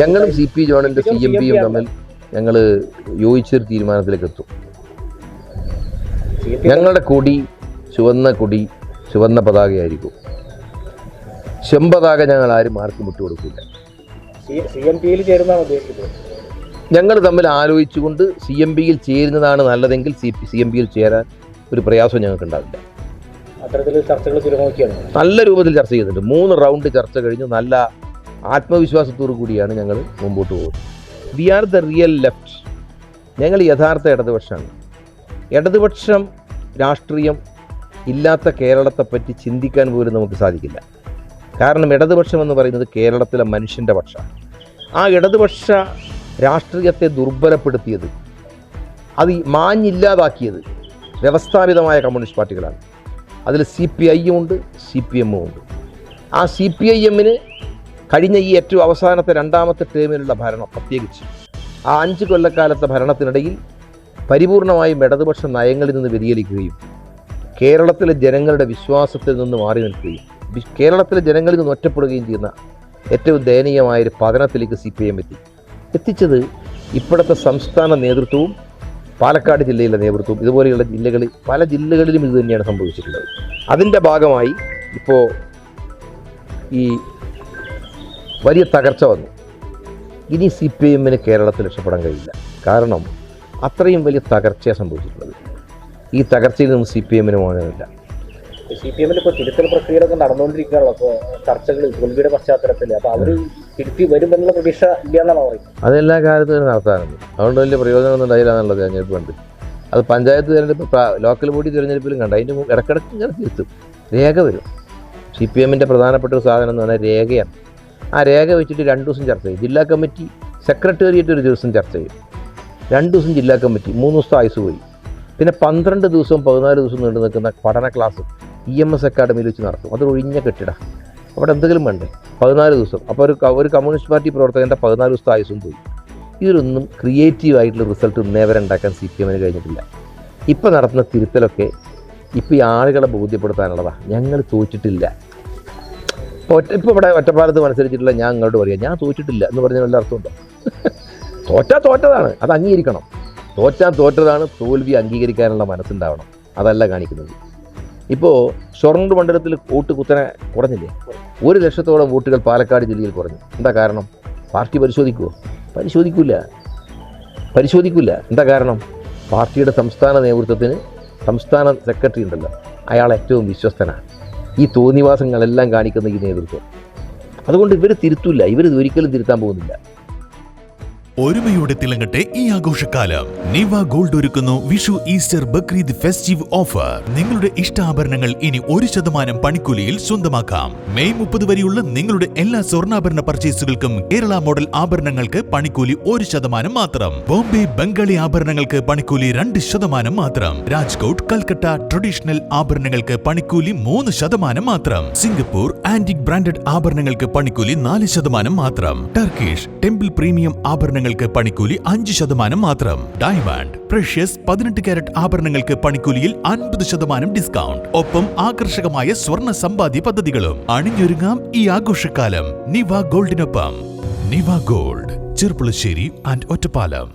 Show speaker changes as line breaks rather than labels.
ഞങ്ങളും CP ജോണിൻ്റെ CMPയും തമ്മിൽ ഞങ്ങൾ യോജിച്ചൊരു തീരുമാനത്തിലേക്ക് എത്തും. ഞങ്ങളുടെ കൊടി ചുവന്ന പതാകയായിരിക്കും. ചെമ്പതാക ഞങ്ങൾ ആരും ആർക്കും വിട്ടുകൊടുക്കില്ല. ഞങ്ങൾ തമ്മിൽ ആലോചിച്ചുകൊണ്ട് CMPയിൽ ചേരുന്നതാണ് നല്ലതെങ്കിൽ CMPയിൽ ചേരാൻ ഒരു പ്രയാസവും ഞങ്ങൾക്ക് ഉണ്ടാവില്ല. നല്ല രൂപത്തിൽ ചർച്ച ചെയ്തിട്ടുണ്ട്. 3 റൗണ്ട് ചർച്ച കഴിഞ്ഞ് നല്ല ആത്മവിശ്വാസത്തോടു കൂടിയാണ് ഞങ്ങൾ മുമ്പോട്ട് പോകുന്നത്. We are the real left. ഞങ്ങൾ യഥാർത്ഥ ഇടതുപക്ഷമാണ്. ഇടതുപക്ഷം രാഷ്ട്രീയം ഇല്ലാത്ത കേരളത്തെപ്പറ്റി ചിന്തിക്കാൻ പോലും നമുക്ക് സാധിക്കില്ല. കാരണം ഇടതുപക്ഷം എന്ന് പറയുന്നത് കേരളത്തിലെ മനുഷ്യൻ്റെ പക്ഷമാണ്. ആ ഇടതുപക്ഷ രാഷ്ട്രീയത്തെ ദുർബലപ്പെടുത്തിയത്, അത് മാഞ്ഞില്ലാതാക്കിയത് വ്യവസ്ഥാപിതമായ കമ്മ്യൂണിസ്റ്റ് പാർട്ടികളാണ്. അതിൽ CPI ഉണ്ട്, CPM ഉണ്ട്. ആ CPIMന് കഴിഞ്ഞ ഈ ഏറ്റവും അവസാനത്തെ 2ാമത്തെ ടേമിലുള്ള ഭരണം, പ്രത്യേകിച്ച് ആ 5 കൊല്ലക്കാലത്തെ ഭരണത്തിനിടയിൽ പരിപൂർണമായും ഇടതുപക്ഷ നയങ്ങളിൽ നിന്ന് വ്യതിചലിക്കുകയും കേരളത്തിലെ ജനങ്ങളുടെ വിശ്വാസത്തിൽ നിന്ന് മാറി നിൽക്കുകയും കേരളത്തിലെ ജനങ്ങളിൽ നിന്ന് ഒറ്റപ്പെടുകയും ചെയ്യുന്ന ഏറ്റവും ദയനീയമായൊരു പതനത്തിലേക്ക് CPM എത്തിച്ചത് ഇപ്പോഴത്തെ സംസ്ഥാന നേതൃത്വവും പാലക്കാട് ജില്ലയിലെ നേതൃത്വവും ഇതുപോലെയുള്ള പല ജില്ലകളിലും ഇത് തന്നെയാണ് സംഭവിച്ചിട്ടുള്ളത്. അതിൻ്റെ ഭാഗമായി ഇപ്പോൾ ഈ വലിയ തകർച്ച വന്നു. ഇനി CPMന് കേരളത്തിൽ രക്ഷപ്പെടാൻ കഴിയില്ല. കാരണം അത്രയും വലിയ തകർച്ചയാണ് സംഭവിച്ചിട്ടുള്ളത്. ഈ തകർച്ചയിൽ നിന്നും CPMന് മോചനമില്ല.
CPMൽ ഇപ്പോൾ തിരുത്തൽ പ്രക്രിയകളൊക്കെ നടന്നുകൊണ്ടിരിക്കുകയാണല്ലോ. അപ്പോൾ ചർച്ചകൾ തോൽവിയുടെ പശ്ചാത്തലത്തിൽ അപ്പോൾ അവർ തിരുത്തി വരുമെന്നുള്ള പ്രതീക്ഷ ഇല്ല എന്നാണ് പറയുന്നത്.
അതെല്ലാ കാലത്തും നടത്താറുണ്ട്. അതുകൊണ്ട് വലിയ പ്രയോജനമൊന്നും ഉണ്ടായില്ല എന്നുള്ളത് തെരഞ്ഞെടുപ്പ് കണ്ട്. അത് പഞ്ചായത്ത് തിരഞ്ഞെടുപ്പ്, ലോക്കൽ ബോഡി തിരഞ്ഞെടുപ്പിലും കണ്ട്. അതിൻ്റെ ഇടക്കിടക്ക് ഇങ്ങനെ തിരുത്തും. രേഖ വരും. CPMൻ്റെ പ്രധാനപ്പെട്ട ഒരു സാധനം എന്ന് പറഞ്ഞാൽ രേഖയാണ്. ആ രേഖ വെച്ചിട്ട് 2 ദിവസം ചർച്ച ചെയ്യും. ജില്ലാ കമ്മിറ്റി സെക്രട്ടേറിയറ്റ് ഒരു ദിവസം ചർച്ച ചെയ്യും. 2 ദിവസം ജില്ലാ കമ്മിറ്റി, 3 ദിവസത്തെ ആയുസ് പോയി. പിന്നെ 12 ദിവസവും 14 ദിവസവും നീണ്ടു നിൽക്കുന്ന പഠന ക്ലാസ് EMS അക്കാഡമിയിൽ വെച്ച് നടത്തും. അത് ഒഴിഞ്ഞ കെട്ടിട. അവിടെ എന്തെങ്കിലും വേണ്ടേ? 14 ദിവസം. അപ്പോൾ ഒരു കമ്മ്യൂണിസ്റ്റ് പാർട്ടി പ്രവർത്തകൻ്റെ 14 ദിവസത്തെ ആയുസും പോയി. ഇതിലൊന്നും ക്രിയേറ്റീവായിട്ടുള്ള റിസൾട്ട് ഇന്നേവരെ ഉണ്ടാക്കാൻ CPMന് കഴിഞ്ഞിട്ടില്ല. ഇപ്പോൾ നടത്തുന്ന തിരുത്തലൊക്കെ ഇപ്പോൾ ഈ ആളുകളെ ബോധ്യപ്പെടുത്താനുള്ളതാണ്. ഞങ്ങൾ തോറ്റിട്ടില്ല. ഇപ്പോൾ ഇവിടെ ഒറ്റപ്പാലത്ത് മത്സരിച്ചിട്ടില്ല. ഞാൻ അങ്ങോട്ട് പറയാം ഞാൻ തോറ്റിട്ടില്ല എന്ന് പറഞ്ഞാൽ വല്ല അർത്ഥമുണ്ടോ? തോറ്റതാണ്. അത് അംഗീകരിക്കണം. തോറ്റതാണ്. തോൽവി അംഗീകരിക്കാനുള്ള മനസ്സുണ്ടാവണം. അതല്ല കാണിക്കുന്നത്. ഇപ്പോൾ ഷൊർണൂർ മണ്ഡലത്തിൽ വോട്ട് കുത്തനെ കുറഞ്ഞില്ലേ? 1 ലക്ഷത്തോളം വോട്ടുകൾ പാലക്കാട് ജില്ലയിൽ കുറഞ്ഞു. എന്താ കാരണം? പാർട്ടി പരിശോധിക്കുമോ? പരിശോധിക്കില്ല. എന്താ കാരണം? പാർട്ടിയുടെ സംസ്ഥാന നേതൃത്വത്തിന് സംസ്ഥാന സെക്രട്ടറി ഉണ്ടല്ലോ, അയാൾ ഏറ്റവും വിശ്വസ്തനാണ്. ഈ തോന്നിവാസങ്ങളെല്ലാം കാണിക്കുന്ന ഈ നേതൃത്വം. അതുകൊണ്ട് ഇവർ തിരുത്തില്ല. ഇവർ ഒരിക്കലും തിരുത്താൻ പോകുന്നില്ല.
ഒരുമയോടെ തിളങ്ങട്ടെ ഈ ആഘോഷക്കാലം. നിവ ഗോൾഡ് ഒരുക്കുന്നു Vishu, Easter, Bakrid festive offer. നിങ്ങളുടെ ഇഷ്ടാഭരണങ്ങൾ ഇനി 1% പണിക്കൂലിയിൽ സ്വന്തമാക്കാം. മെയ് 30 വരെയുള്ള നിങ്ങളുടെ എല്ലാ സ്വർണ്ണാഭരണ പർച്ചേസുകൾക്കും കേരള മോഡൽ ആഭരണങ്ങൾക്ക് പണിക്കൂലി 1% മാത്രം. ബോംബെ ബംഗാളി ആഭരണങ്ങൾക്ക് പണിക്കൂലി 2% മാത്രം. രാജ്കോട്ട്, കൽക്കട്ട ട്രഡീഷണൽ ആഭരണങ്ങൾക്ക് പണിക്കൂലി 3% മാത്രം. സിംഗപ്പൂർ ആന്റിക് ബ്രാൻഡഡ് ആഭരണങ്ങൾക്ക് പണിക്കൂലി 4% മാത്രം. ടർക്കിഷ് ടെമ്പിൾ പ്രീമിയം ആഭരണങ്ങൾ പണിക്കൂലി 5% മാത്രം. ഡയമണ്ട്, പ്രഷ്യസ് 18 കാരറ്റ് ആഭരണങ്ങൾക്ക് പണിക്കൂലിയിൽ 50% ഡിസ്കൗണ്ട്. ഒപ്പം ആകർഷകമായ സ്വർണ്ണ സമ്പാദ്യ പദ്ധതികളും. അണിഞ്ഞൊരുങ്ങാം ഈ ആഘോഷക്കാലം നിവ ഗോൾഡിനൊപ്പം. നിവ ഗോൾഡ്, ചെർപ്പുളശ്ശേരി ആൻഡ് ഒറ്റപ്പാലം.